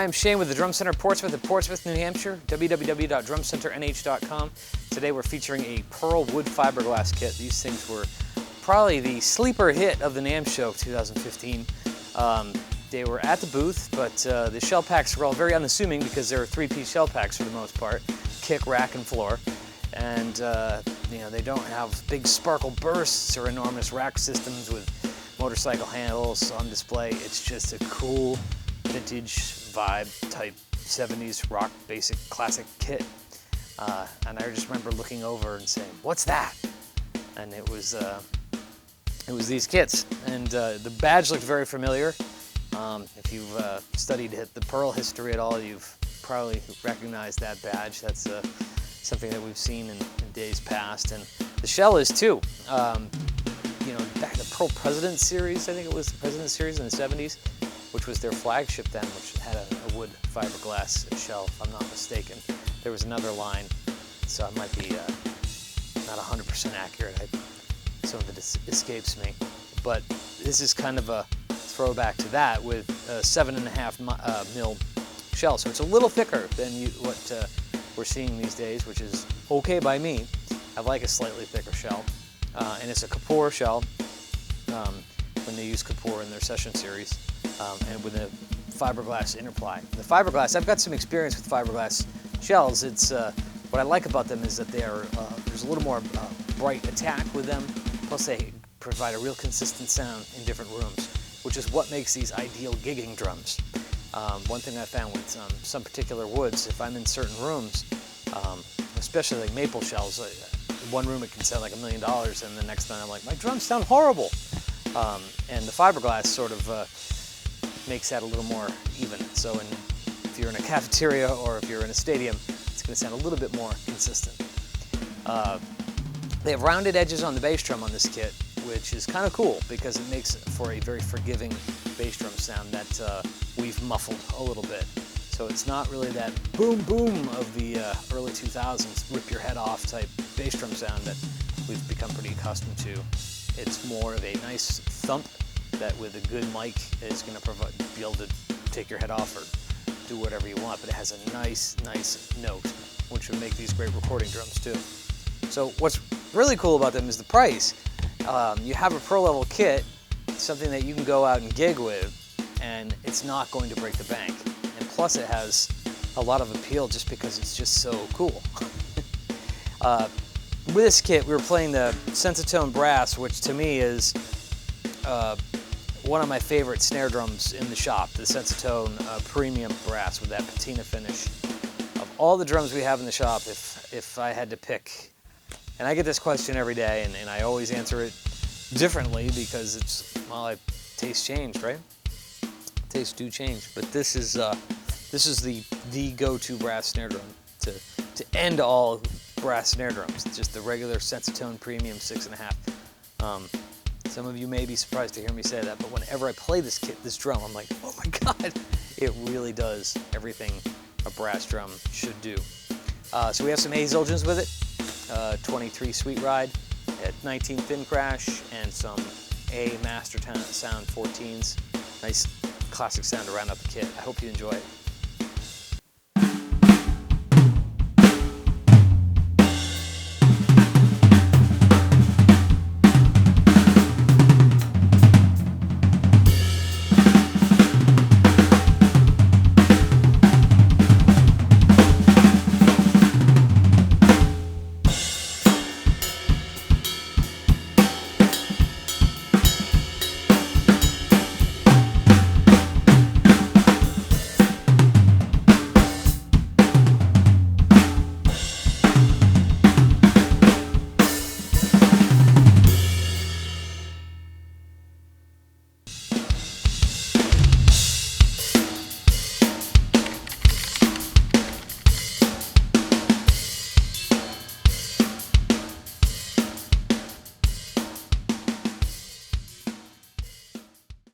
Hi, I'm Shane with the Drum Center Portsmouth in Portsmouth, New Hampshire, www.drumcenternh.com. Today we're featuring a Pearl wood fiberglass kit. These things were probably the sleeper hit of the NAMM show of 2015. They were at the booth, but the shell packs were all very unassuming because they're three-piece shell packs for the most part, kick, rack, and floor. And you know, they don't have big sparkle bursts or enormous rack systems with motorcycle handles on display. It's just a cool vintage vibe type 70s rock basic classic kit. And I just remember looking over and saying, "What's that?" And it was these kits. And the badge looked very familiar. If you've studied the Pearl history at all, you've probably recognized that badge. That's something that we've seen in days past. And the shell is too. You know, back in the Pearl President series, I think it was the President series in the 70s, which was their flagship then, which had a wood fiberglass shell, if I'm not mistaken. There was another line, so I might be not 100% accurate. Some of it escapes me. But this is kind of a throwback to that with a 7.5 mil shell. So it's a little thicker than what we're seeing these days, which is okay by me. I like a slightly thicker shell. And it's a Kapoor shell, when they use Kapoor in their session series, and with a fiberglass inner ply. The fiberglass, I've got some experience with fiberglass shells. It's what I like about them is that they are there's a little more bright attack with them. Plus, they provide a real consistent sound in different rooms, which is what makes these ideal gigging drums. One thing I found with some particular woods, if I'm in certain rooms, especially like maple shells, one room it can sound like $1 million, and the next time I'm like, my drums sound horrible. And the fiberglass sort of makes that a little more even. So if you're in a cafeteria or if you're in a stadium, it's going to sound a little bit more consistent. They have rounded edges on the bass drum on this kit, which is kind of cool because it makes for a very forgiving bass drum sound that we've muffled a little bit. So it's not really that boom boom of the early 2000s rip your head off type bass drum sound that we've become pretty accustomed to. It's more of a nice thump that with a good mic is going to be able to take your head off or do whatever you want, but it has a nice note, which would make these great recording drums too. So what's really cool about them is the price. You have a Pro level kit, something that you can go out and gig with, and it's not going to break the bank. And plus it has a lot of appeal just because it's just so cool. With this kit, we were playing the Sensitone Brass, which to me is one of my favorite snare drums in the shop, the Sensitone Premium Brass with that patina finish. Of all the drums we have in the shop, if I had to pick, and I get this question every day, and I always answer it differently because it's, well, tastes changed, right? Tastes do change, but this is the go-to brass snare drum to end all brass snare drums. It's just the regular Sensitone Premium 6.5. Some of you may be surprised to hear me say that, but whenever I play this drum, I'm like, oh my God, it really does everything a brass drum should do. So we have some A Zildjians with it, 23 Sweet Ride at 19 Thin Crash, and some A Master Sound 14s. Nice classic sound to round out the kit. I hope you enjoy it.